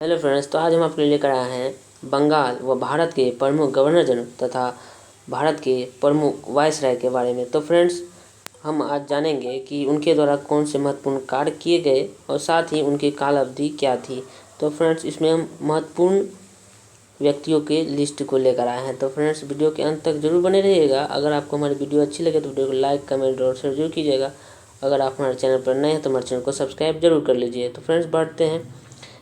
Hello friends, तो आज हम आपके लिए लेकर आए हैं बंगाल व भारत के प्रमुख गवर्नर जनरल तथा भारत के प्रमुख वायसराय के बारे में। तो फ्रेंड्स, हम आज जानेंगे कि उनके द्वारा कौन से महत्वपूर्ण कार्य किए गए और साथ ही उनकी काल अवधि क्या थी। तो फ्रेंड्स, इसमें हम महत्वपूर्ण व्यक्तियों के लिस्ट को लेकर आए हैं। तो फ्रेंड्स, वीडियो के अंत तक जरूर बने रहिएगा। अगर आपको हमारी वीडियो अच्छी लगे तो वीडियो को लाइक, कमेंट और शेयर जरूर कीजिएगा। अगर आप हमारे चैनल पर नए हैं तो हमारे चैनल को सब्सक्राइब जरूर कर लीजिए। तो फ्रेंड्स, बढ़ते हैं।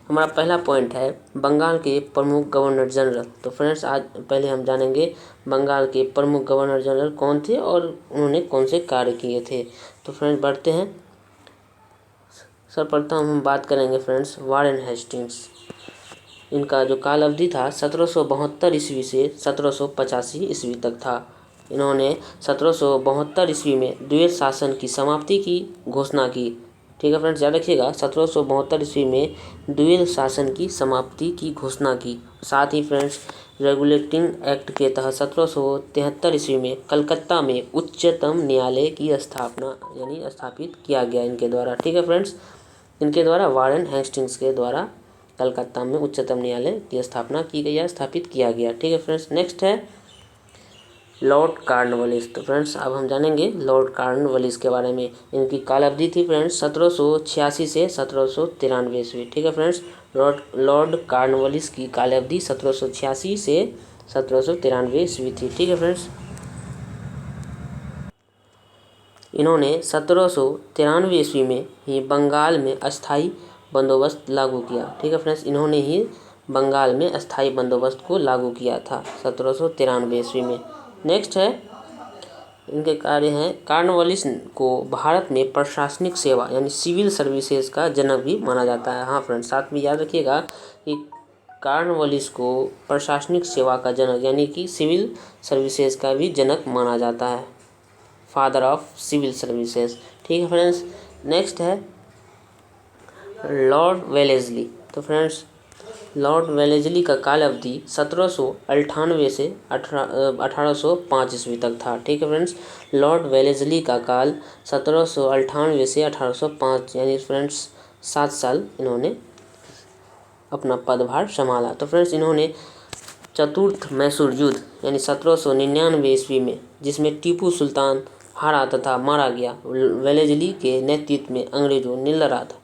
हमारा पहला पॉइंट है बंगाल के प्रमुख गवर्नर जनरल। तो फ्रेंड्स, आज पहले हम जानेंगे बंगाल के प्रमुख गवर्नर जनरल कौन थे और उन्होंने कौन से कार्य किए थे। तो फ्रेंड्स, बढ़ते हैं। सर्वप्रथम हम बात करेंगे फ्रेंड्स वारेन हेस्टिंग्स। इनका जो काल अवधि था 1772 ईस्वी से 1785 ईस्वी तक था। इन्होंने 1772 ईस्वी में द्वैत शासन की समाप्ति की घोषणा की। ठीक है फ्रेंड्स, याद रखिएगा, 1772 ईस्वी में द्वैत शासन की समाप्ति की घोषणा की। साथ ही फ्रेंड्स, रेगुलेटिंग एक्ट के तहत 1773 ईस्वी में कलकत्ता में उच्चतम न्यायालय की स्थापना यानी स्थापित किया गया इनके द्वारा। ठीक है फ्रेंड्स, इनके द्वारा वारेन हेस्टिंग्स के द्वारा कलकत्ता में उच्चतम न्यायालय की स्थापना की गई या स्थापित किया गया। ठीक है फ्रेंड्स, नेक्स्ट है लॉर्ड कॉर्नवालिस। तो फ्रेंड्स, अब हम जानेंगे लॉर्ड कॉर्नवालिस के बारे में। इनकी काल अवधि थी फ्रेंड्स 1786 से 1793 ईस्वी। ठीक है फ्रेंड्स, लॉर्ड कॉर्नवालिस की काल अवधि 1786 से 1793 ईस्वी थी। ठीक है फ्रेंड्स, इन्होंने 1793 ईस्वी में ही बंगाल में अस्थाई बंदोबस्त लागू किया। ठीक है फ्रेंड्स, इन्होंने ही बंगाल में अस्थाई बंदोबस्त को लागू किया था 1793 ईस्वी में। नेक्स्ट है, इनके कार्य हैं कॉर्नवालिस को भारत में प्रशासनिक सेवा यानी सिविल सर्विसेज का जनक भी माना जाता है। हाँ फ्रेंड्स, साथ में याद रखिएगा कि कॉर्नवालिस को प्रशासनिक सेवा का जनक यानी कि सिविल सर्विसेज का भी जनक माना जाता है, फादर ऑफ सिविल सर्विसेज। ठीक है फ्रेंड्स, नेक्स्ट है लॉर्ड वेलेस्ली। तो फ्रेंड्स, लॉर्ड वेलेस्ली का काल अवधि 1798 से 1805 ईस्वी तक था। ठीक है फ्रेंड्स, लॉर्ड वेलेस्ली का काल 1798 से 1805 यानी फ्रेंड्स 7 साल इन्होंने अपना पदभार संभाला। तो फ्रेंड्स, इन्होंने चतुर्थ मैसूर युद्ध यानी 1799 ईस्वी में, जिसमें टीपू सुल्तान हारा तथा मारा गया, वेलेस्ली के नेतृत्व में अंग्रेजों ने लड़ा था।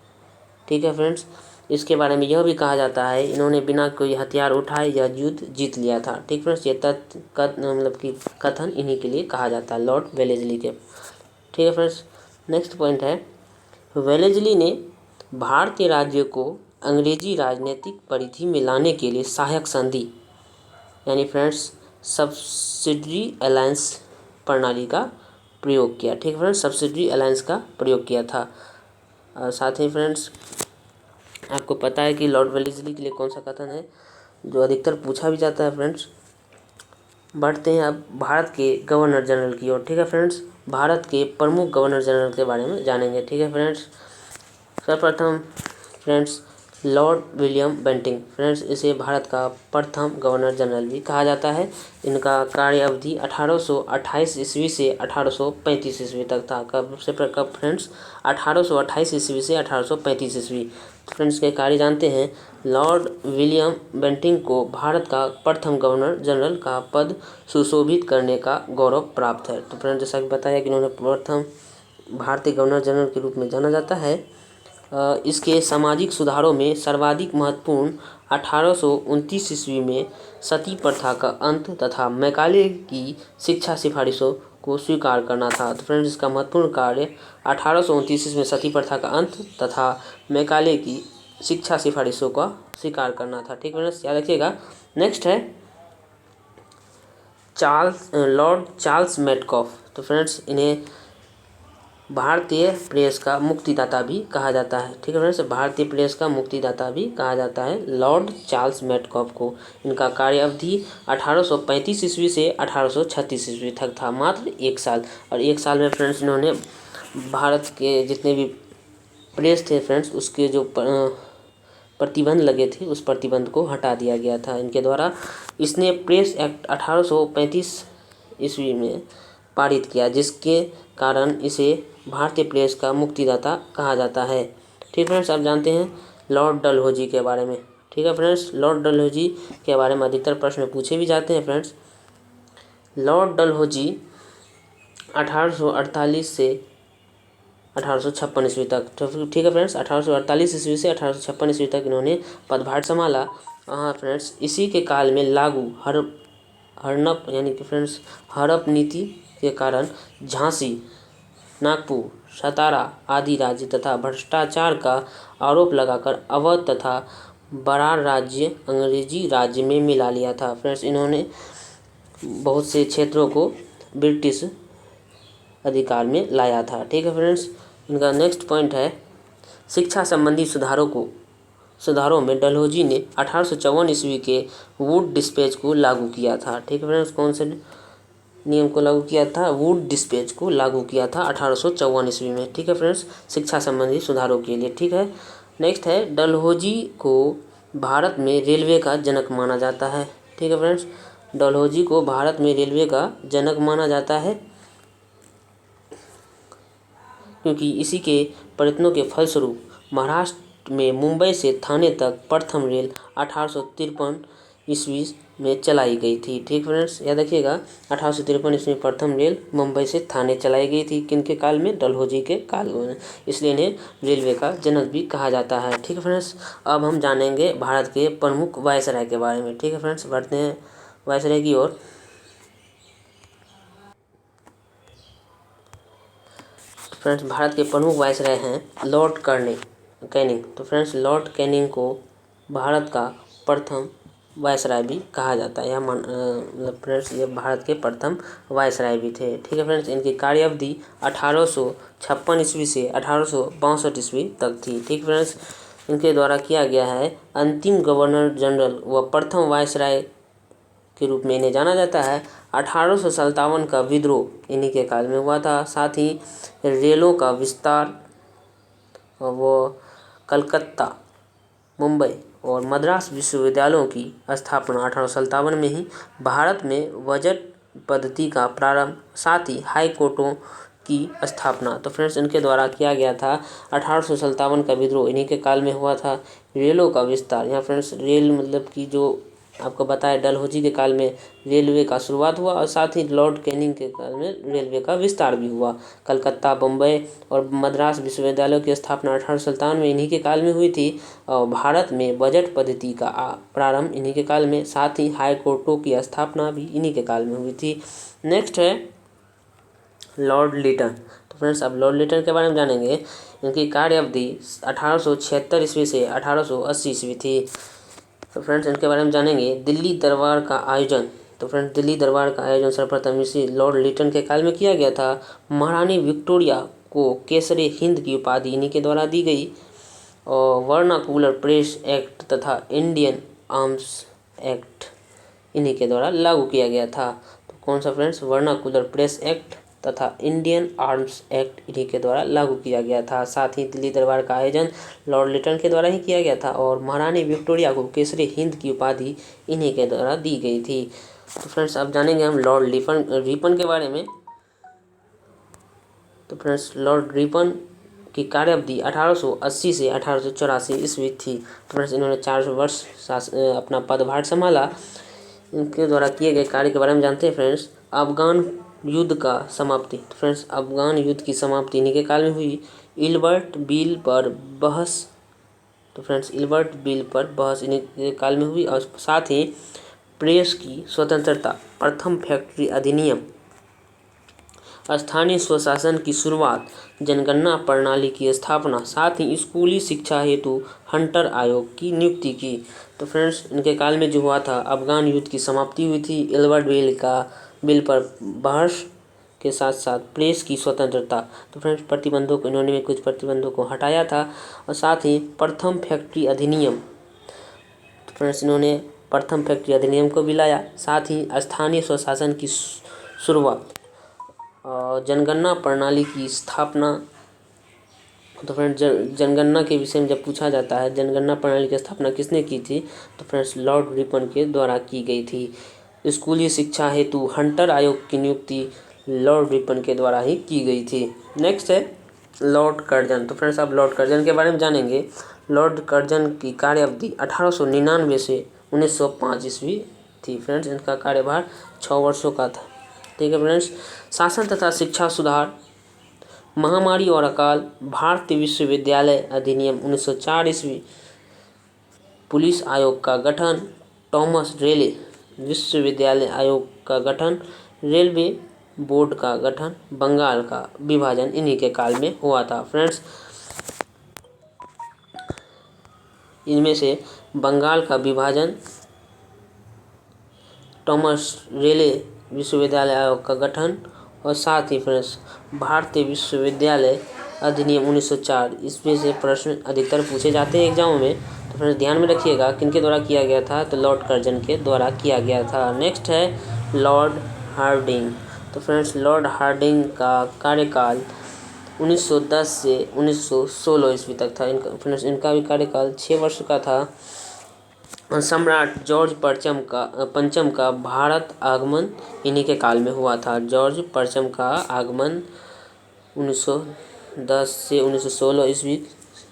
ठीक है फ्रेंड्स, इसके बारे में यह भी कहा जाता है इन्होंने बिना कोई हथियार उठाए यह युद्ध जीत लिया था। ठीक फ्रेंड्स, ये तथ्य मतलब कि कथन इन्हीं के लिए कहा जाता है, लॉर्ड वेलेस्ली के। ठीक है फ्रेंड्स, नेक्स्ट पॉइंट है वेलेस्ली ने भारतीय राज्य को अंग्रेजी राजनीतिक परिधि में लाने के लिए सहायक संधि यानी फ्रेंड्स सब्सिडरी अलायंस प्रणाली का प्रयोग किया। ठीक है फ्रेंड्स, सब्सिडरी अलायंस का प्रयोग किया था। साथ ही फ्रेंड्स, आपको पता है कि लॉर्ड वेलेस्ली के लिए कौन सा कथन है जो अधिकतर पूछा भी जाता है फ्रेंड्स। बढ़ते हैं अब भारत के गवर्नर जनरल की ओर। ठीक है फ्रेंड्स, भारत के प्रमुख गवर्नर जनरल के बारे में जानेंगे। ठीक है फ्रेंड्स, सर्वप्रथम friends lord William Bentinck. Friends, इसे भारत का प्रथम गवर्नर जनरल भी कहा जाता है। इनका कार्य अवधि 1828 ईस्वी से 1835 ईस्वी तक था। कब फ्रेंड्स, 1828 ईस्वी से 1835 ईस्वी। फ्रेंड्स, के कार्य जानते हैं। लॉर्ड विलियम बेंटिंग को भारत का प्रथम गवर्नर जनरल का पद सुशोभित करने का गौरव प्राप्त है। तो फ्रेंड्स, जैसा कि बताया कि इन्होंने प्रथम भारतीय गवर्नर जनरल के रूप में जाना जाता है। इसके सामाजिक सुधारों में सर्वाधिक महत्वपूर्ण 1829 ईस्वी में सती प्रथा का अंत तथा मैकाले की शिक्षा सिफारिशों को स्वीकार करना था। तो फ्रेंड्स, इसका महत्वपूर्ण कार्य 1829 ईस्वी में सती प्रथा का अंत तथा मैकाले की शिक्षा सिफारिशों का स्वीकार करना था। ठीक फ्रेंड्स, याद रखिएगा। नेक्स्ट है लॉर्ड चार्ल्स मेटकॉफ। तो फ्रेंड्स, इन्हें भारतीय प्रेस का मुक्तिदाता भी कहा जाता है। ठीक है फ्रेंड्स, भारतीय प्रेस का मुक्तिदाता भी कहा जाता है लॉर्ड चार्ल्स मेटकॉफ को। इनका कार्य अवधि 1835 ईस्वी से 1836 ईस्वी तक था, मात्र 1 साल। और 1 साल में फ्रेंड्स, इन्होंने भारत के जितने भी प्रेस थे फ्रेंड्स, उसके जो प्रतिबंध लगे थे उस प्रतिबंध को हटा दिया गया था इनके द्वारा। इसने प्रेस एक्ट 1835 ईस्वी में पारित किया, जिसके कारण इसे भारतीय प्रेस का मुक्तिदाता कहा जाता है। ठीक फ्रेंड्स, आप जानते हैं लॉर्ड डलहौजी के बारे में। ठीक है फ्रेंड्स। लॉर्ड डलहौजी के बारे में अधिकतर प्रश्न पूछे भी जाते हैं फ्रेंड्स। लॉर्ड डलहौजी 1848 से 1856 ईस्वी तक, तो ठीक है फ्रेंड्स, 1848 ईस्वी से 1856 ईस्वी तक इन्होंने पदभार संभाला। हाँ फ्रेंड्स, इसी के काल में लागू हड़प यानी कि फ्रेंड्स हड़प नीति के कारण झांसी, नागपुर, सतारा आदि राज्य तथा भ्रष्टाचार का आरोप लगाकर अवध तथा बरार राज्य अंग्रेजी राज्य में मिला लिया था। फ्रेंड्स, इन्होंने बहुत से क्षेत्रों को ब्रिटिश अधिकार में लाया था। ठीक है फ्रेंड्स, इनका नेक्स्ट पॉइंट है शिक्षा संबंधी सुधारों में डलहौजी ने 1854 ईस्वी के वुड डिस्पैच को लागू किया था। ठीक है फ्रेंड्स, कौन से नियम को लागू किया था? वुड डिस्पैच को लागू किया था 1854 ईस्वी में। ठीक है फ्रेंड्स, शिक्षा संबंधी सुधारों के लिए। ठीक है, नेक्स्ट है डलहौजी को भारत में रेलवे का जनक माना जाता है। ठीक है फ्रेंड्स, डलहौजी को भारत में रेलवे का जनक माना जाता है क्योंकि इसी के प्रयत्नों के फलस्वरूप महाराष्ट्र में मुंबई से थाने तक प्रथम रेल 1853 ईस्वी में चलाई गई थी। ठीक फ्रेंड्स, याद रखिएगा 1853 ईस्वी में प्रथम रेल मुंबई से थाने चलाई गई थी। किनके काल में? डलहौजी के काल में, इसलिए इन्हें रेलवे का जनक भी कहा जाता है। ठीक है फ्रेंड्स, अब हम जानेंगे भारत के प्रमुख वायसराय के बारे में। ठीक है फ्रेंड्स, बढ़ते हैं वायसराय की ओर। फ्रेंड्स, भारत के प्रमुख वायसराय हैं लॉर्ड कैनिंग। तो फ्रेंड्स, लॉर्ड कैनिंग को भारत का प्रथम वायसराय भी कहा जाता है। मतलब फ्रेंड्स, ये भारत के प्रथम वायसराय भी थे। ठीक है फ्रेंड्स, इनकी कार्य अवधि 1856 ईस्वी से 1862 ईस्वी तक थी। ठीक फ्रेंड्स, इनके द्वारा किया गया है अंतिम गवर्नर जनरल व प्रथम वायसराय के रूप में इन्हें जाना जाता है। 1857 का विद्रोह इन्हीं के काल में हुआ था। साथ ही रेलों का विस्तार व कलकत्ता, मुंबई और मद्रास विश्वविद्यालयों की स्थापना 1857 में ही, भारत में बजट पद्धति का प्रारंभ, साथ ही हाई कोर्टों की स्थापना तो फ्रेंड्स इनके द्वारा किया गया था। 1857 का विद्रोह इन्हीं के काल में हुआ था। रेलों का विस्तार, यहाँ फ्रेंड्स रेल मतलब कि जो आपको बताया डलहौजी के काल में रेलवे का शुरुआत हुआ और साथ ही लॉर्ड कैनिंग के काल में रेलवे का विस्तार भी हुआ। कलकत्ता, बम्बई और मद्रास विश्वविद्यालयों की स्थापना 1857 में इन्हीं के काल में हुई थी और भारत में बजट पद्धति का प्रारंभ इन्हीं के काल में, साथ ही हाई कोर्टों की स्थापना भी इन्हीं के काल में हुई थी। नेक्स्ट है लॉर्ड लिटन। तो फ्रेंड्स, अब लॉर्ड लिटन के बारे में जानेंगे। इनकी कार्य अवधि 1876 ईस्वी से 1880 ईस्वी थी। तो फ्रेंड्स, इनके बारे में जानेंगे। दिल्ली दरबार का आयोजन, तो फ्रेंड्स दिल्ली दरबार का आयोजन सर्वप्रथम इसी लॉर्ड लिटन के काल में किया गया था। महारानी विक्टोरिया को केसरे हिंद की उपाधि इन्हीं के द्वारा दी गई और वर्नाकुलर प्रेस एक्ट तथा इंडियन आर्म्स एक्ट इन्हीं के द्वारा लागू किया गया था। तो कौन सा फ्रेंड्स? वर्नाकुलर प्रेस एक्ट तथा इंडियन आर्म्स एक्ट इन्हीं के द्वारा लागू किया गया था। साथ ही दिल्ली दरबार का आयोजन लॉर्ड लिटन के द्वारा ही किया गया था और महारानी विक्टोरिया को केसरी हिंद की उपाधि इन्हीं के द्वारा दी गई थी। तो फ्रेंड्स, अब जानेंगे हम लॉर्ड रिपन के बारे में। तो फ्रेंड्स, लॉर्ड रिपन की कार्य अवधि 1880 से 1884 ईस्वी थी। तो फ्रेंड्स, इन्होंने 4 वर्ष अपना पदभार संभाला। इनके द्वारा किए गए कार्य के बारे में जानते हैं फ्रेंड्स। अफगान युद्ध का समाप्ति, तो फ्रेंड्स अफगान युद्ध की समाप्ति इन्हीं के काल में हुई। इल्बर्ट बिल पर बहस, तो फ्रेंड्स इल्बर्ट बिल पर बहस इन्हीं के काल में हुई और साथ ही प्रेस की स्वतंत्रता, प्रथम फैक्ट्री अधिनियम, स्थानीय स्वशासन की शुरुआत, जनगणना प्रणाली की स्थापना, साथ ही स्कूली शिक्षा हेतु हंटर आयोग की नियुक्ति की। तो फ्रेंड्स, इनके काल में जो हुआ था अफगान युद्ध की समाप्ति हुई थी। इल्बर्ट बिल पर बहस के साथ साथ प्रेस की स्वतंत्रता, तो फ्रेंड्स प्रतिबंधों को इन्होंने कुछ प्रतिबंधों को हटाया था और साथ ही प्रथम फैक्ट्री अधिनियम, तो फ्रेंड्स इन्होंने प्रथम फैक्ट्री अधिनियम को भी लाया। साथ ही स्थानीय स्वशासन की शुरुआत, जनगणना प्रणाली की स्थापना, तो फ्रेंड्स जनगणना के विषय में जब पूछा जाता है जनगणना प्रणाली की स्थापना किसने की थी, तो फ्रेंड्स लॉर्ड रिपन के द्वारा की गई थी। स्कूली शिक्षा हेतु हंटर आयोग की नियुक्ति लॉर्ड रिपन के द्वारा ही की गई थी। नेक्स्ट है लॉर्ड कर्जन। तो फ्रेंड्स, आप लॉर्ड कर्जन के बारे में जानेंगे। लॉर्ड कर्जन की कार्य अवधि 1899 से 1905 ईस्वी थी। फ्रेंड्स, इनका कार्यभार 6 वर्षों का था। ठीक है फ्रेंड्स, शासन तथा शिक्षा सुधार, महामारी और अकाल, भारतीय विश्वविद्यालय अधिनियम 1904 ईस्वी, पुलिस आयोग का गठन, थॉमस रेले विश्वविद्यालय आयोग का गठन, रेलवे बोर्ड का गठन, बंगाल का विभाजन इन्हीं के काल में हुआ था। फ्रेंड्स, इनमें से बंगाल का विभाजन, थॉमस रेले विश्वविद्यालय आयोग का गठन और साथ ही फ्रेंड्स भारतीय विश्वविद्यालय अधिनियम 1904, इसमें से प्रश्न अधिकतर पूछे जाते हैं एग्जामों में। तो फ्रेंड्स ध्यान में रखिएगा किनके द्वारा किया गया था, तो लॉर्ड कर्जन के द्वारा किया गया था। नेक्स्ट है लॉर्ड हार्डिंग। तो फ्रेंड्स लॉर्ड हार्डिंग का कार्यकाल 1910 से 1916 ईस्वी तक था। फ्रेंड्स इनका भी कार्यकाल 6 वर्ष का था। सम्राट जॉर्ज पंचम का भारत आगमन इन्हीं के काल में हुआ था। जॉर्ज पंचम का आगमन 1910 से 1916 ईस्वी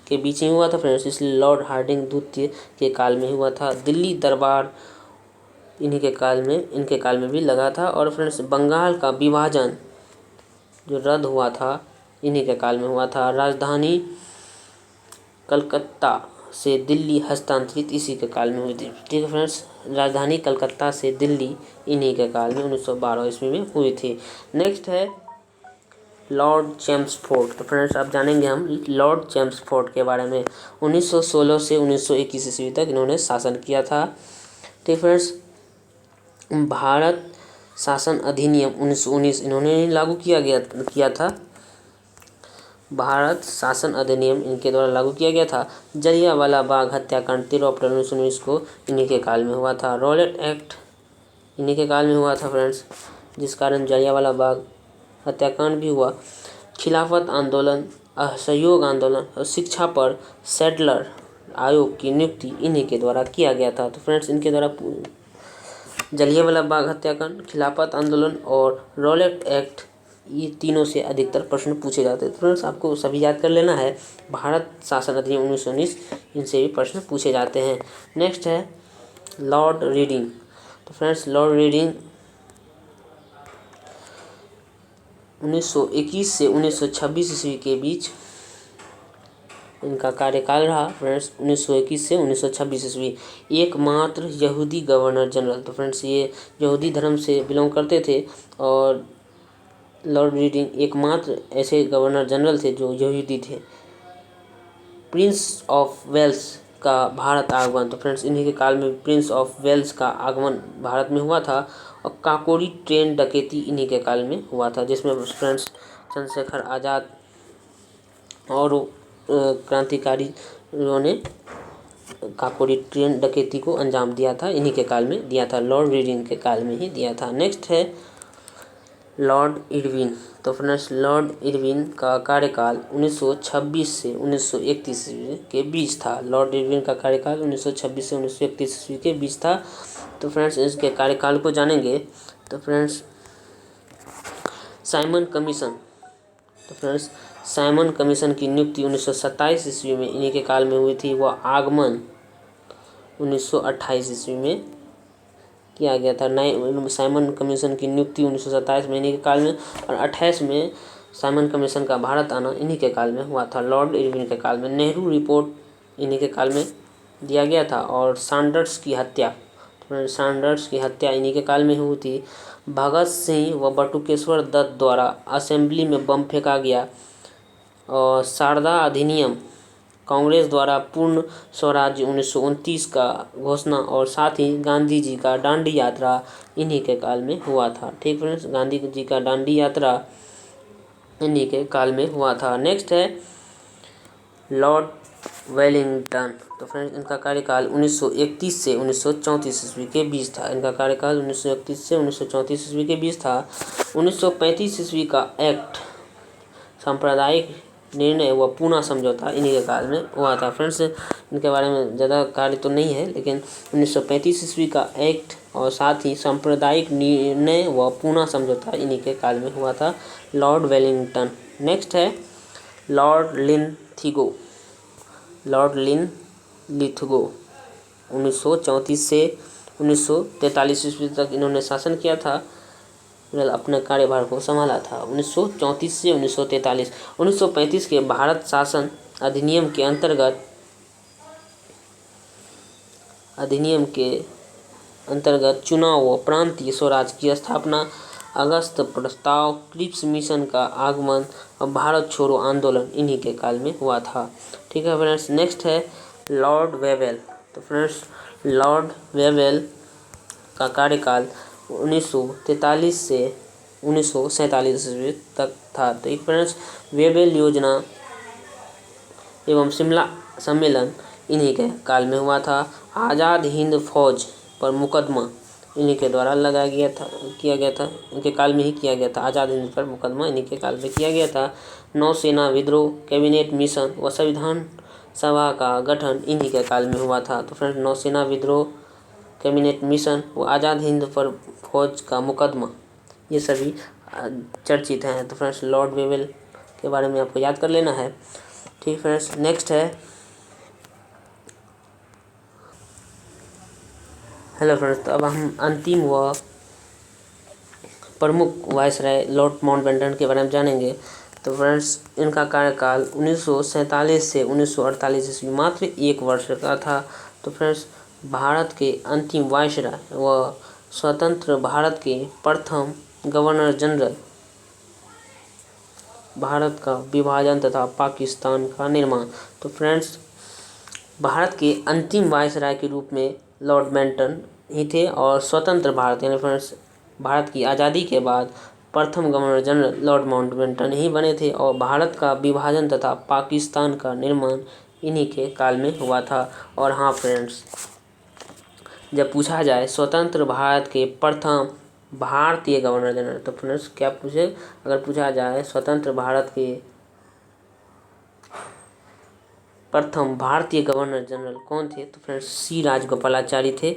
के बीच में हुआ था। फ्रेंड्स, इसलिए लॉर्ड हार्डिंग द्वितीय के काल में हुआ था। दिल्ली दरबार इनके काल में भी लगा था। और फ्रेंड्स बंगाल का विभाजन जो रद्द हुआ था इन्हीं के काल में हुआ था। राजधानी कलकत्ता से दिल्ली हस्तांतरित इसी के काल में हुई थी। ठीक है फ्रेंड्स, राजधानी कलकत्ता से दिल्ली इन्हीं के काल में 1912 ईस्वी में हुई थी। नेक्स्ट है लॉर्ड चेम्सफोर्ड। तो फ्रेंड्स अब जानेंगे हम लॉर्ड चेम्सफोर्ड के बारे में। 1916 से 1921 ईस्वी तक इन्होंने शासन किया था। ठीक फ्रेंड्स, भारत शासन अधिनियम 1919 इन्होंने लागू किया था। भारत शासन अधिनियम इनके द्वारा लागू किया गया था। जलियांवाला बाग हत्याकांड 13 अप्रैल 1919 को इन्हीं के काल में हुआ था। रॉलेट एक्ट इन्हीं के काल में हुआ था फ्रेंड्स, जिस कारण जलियांवाला बाग हत्याकांड भी हुआ। खिलाफत आंदोलन, असहयोग आंदोलन और शिक्षा पर सैडलर आयोग की नियुक्ति इन्हीं के द्वारा किया गया था। तो फ्रेंड्स इनके द्वारा जलियांवाला बाग हत्याकांड, खिलाफत आंदोलन और रॉलेट एक्ट, ये तीनों से अधिकतर प्रश्न पूछे जाते हैं। फ्रेंड्स आपको सभी याद कर लेना है। भारत शासन अधिनियम 1919 इनसे भी प्रश्न पूछे जाते हैं। नेक्स्ट है लॉर्ड रीडिंग। तो फ्रेंड्स लॉर्ड रीडिंग 1921 से 1926 ईस्वी के बीच इनका कार्यकाल रहा। फ्रेंड्स 1921 से 1926 ईस्वी एकमात्र यहूदी गवर्नर जनरल। तो फ्रेंड्स ये यहूदी धर्म से बिलोंग करते थे और लॉर्ड रीडिंग एकमात्र ऐसे गवर्नर जनरल थे जो यहूदी थे। प्रिंस ऑफ वेल्स का भारत आगमन। तो फ्रेंड्स इन्हीं के काल में प्रिंस ऑफ वेल्स का आगमन भारत में हुआ था। और काकोरी ट्रेन डकैती इन्हीं के काल में हुआ था, जिसमें फ्रेंड्स चंद्रशेखर आज़ाद और क्रांतिकारियों ने काकोरी ट्रेन डकैती को अंजाम दिया था। इन्हीं के काल में दिया था, लॉर्ड रीडिंग के काल में ही दिया था। नेक्स्ट है लॉर्ड इरविन। तो फ्रेंड्स लॉर्ड इरविन का कार्यकाल 1926 से 1931 ईस्वी के बीच था। लॉर्ड इरविन का कार्यकाल 1926 से 1931 ईस्वी के बीच था। तो फ्रेंड्स इसके कार्यकाल को जानेंगे। तो फ्रेंड्स साइमन कमीशन। तो फ्रेंड्स साइमन कमीशन की नियुक्ति 1927 ईस्वी में इन्हीं के काल में हुई थी। वह आगमन 1928 ईस्वी में किया गया था। नए साइमन कमीशन की नियुक्ति 1927 में इन्हीं के काल में और 28 में साइमन कमीशन का भारत आना इन्हीं के काल में हुआ था, लॉर्ड इरविन के काल में। नेहरू रिपोर्ट इन्हीं के काल में दिया गया था। और सैंडर्स की हत्या इन्हीं के काल में हुई थी। भगत सिंह व बटुकेश्वर दत्त द्वारा असेंबली में बम फेंका गया। और शारदा अधिनियम, कांग्रेस द्वारा पूर्ण स्वराज्य 1929 का घोषणा और साथ ही गांधी जी का दांडी यात्रा इन्हीं के काल में हुआ था। ठीक फ्रेंड्स, गांधी जी का दांडी यात्रा इन्हीं के काल में हुआ था। नेक्स्ट है लॉर्ड वेलिंगटन। तो फ्रेंड्स इनका कार्यकाल 1931 से 1934 ईस्वी के बीच था। इनका कार्यकाल 1931 से 1934 ईस्वी के बीच था। 1935 ईस्वी का एक्ट सांप्रदायिक निर्णय व पूना समझौता इन्हीं के काल में हुआ था। फ्रेंड्स इनके बारे में ज़्यादा कार्य तो नहीं है, लेकिन 1935 ईस्वी का एक्ट और साथ ही सांप्रदायिक निर्णय व पूना समझौता इन्हीं के काल में हुआ था, लॉर्ड वेलिंगटन। नेक्स्ट है लॉर्ड लिनथिगो। लॉर्ड लिनलिथगो 1934 से 1943 ईस्वी तक इन्होंने शासन किया था, अपने कार्यभार को संभाला था। 1934 से 1943। 1935 के भारत शासन अधिनियम के अंतर्गत चुनाव व प्रांतीय स्वराज की स्थापना, अगस्त प्रस्ताव, क्रिप्स मिशन का आगमन और भारत छोड़ो आंदोलन इन्हीं के काल में हुआ था। ठीक है फ्रेंड्स, नेक्स्ट है लॉर्ड वेवेल। तो फ्रेंड्स, लॉर्ड वेवेल का कार्यकाल 1943 से 1947 ईस्वी तक था। तो एक फ्रेंड्स, वेवेल योजना एवं शिमला सम्मेलन इन्हीं के काल में हुआ था। आज़ाद हिंद फौज पर मुकदमा इन्हीं के द्वारा किया गया था, इनके काल में ही किया गया था। आज़ाद हिंद पर मुकदमा इन्हीं के काल में किया गया था। नौसेना विद्रोह, कैबिनेट मिशन व संविधान सभा का गठन इन्हीं के काल में हुआ था। तो फ्रेंड्स, नौसेना विद्रोह, कैबिनेट मिशन व आज़ाद हिंद पर फौज का मुकदमा, ये सभी चर्चित हैं। तो फ्रेंड्स, लॉर्ड वेवेल के बारे में आपको याद कर लेना है। ठीक फ्रेंड्स, नेक्स्ट है, हेलो फ्रेंड्स, तो अब हम अंतिम व प्रमुख वायसराय लॉर्ड माउंटबेटन के बारे में जानेंगे। तो फ्रेंड्स, इनका कार्यकाल 1947 से 1948 ईस्वी मात्र 1 वर्ष का था। तो फ्रेंड्स, भारत के अंतिम वायसराय व स्वतंत्र भारत के प्रथम गवर्नर जनरल, भारत का विभाजन तथा पाकिस्तान का निर्माण। तो फ्रेंड्स, भारत के अंतिम वायसराय के रूप में लॉर्ड माउंटबेटन ही थे और स्वतंत्र भारत यानी फ्रेंड्स भारत की आज़ादी के बाद प्रथम गवर्नर जनरल लॉर्ड माउंटबेटन ही बने थे और भारत का विभाजन तथा पाकिस्तान का निर्माण इन्हीं के काल में हुआ था। और हाँ फ्रेंड्स, जब पूछा जाए स्वतंत्र भारत के प्रथम भारतीय गवर्नर जनरल, तो फ्रेंड्स क्या पूछे, अगर पूछा जाए स्वतंत्र भारत के प्रथम भारतीय गवर्नर जनरल कौन थे, तो फ्रेंड्स सी राजगोपालाचारी थे।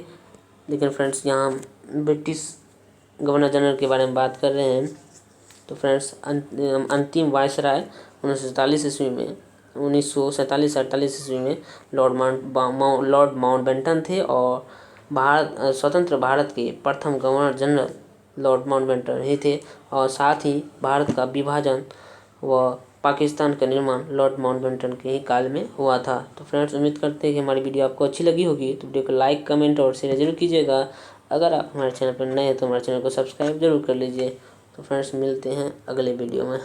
लेकिन फ्रेंड्स, यहाँ हम ब्रिटिश गवर्नर जनरल के बारे में बात कर रहे हैं। तो फ्रेंड्स, अंतिम वायसराय 1947 ईस्वी में 1947-48 ईस्वी में लॉर्ड माउंटबेटन थे और स्वतंत्र भारत के प्रथम गवर्नर जनरल लॉर्ड माउंटबेटन ही थे और साथ ही भारत का विभाजन व पाकिस्तान का निर्माण लॉर्ड माउंटबेटन के ही काल में हुआ था। तो फ्रेंड्स, उम्मीद करते हैं कि हमारी वीडियो आपको अच्छी लगी होगी। तो वीडियो को लाइक, कमेंट और शेयर जरूर कीजिएगा। अगर आप हमारे चैनल पर नए हैं तो हमारे चैनल को सब्सक्राइब जरूर कर लीजिए। तो फ्रेंड्स, मिलते हैं अगले वीडियो में।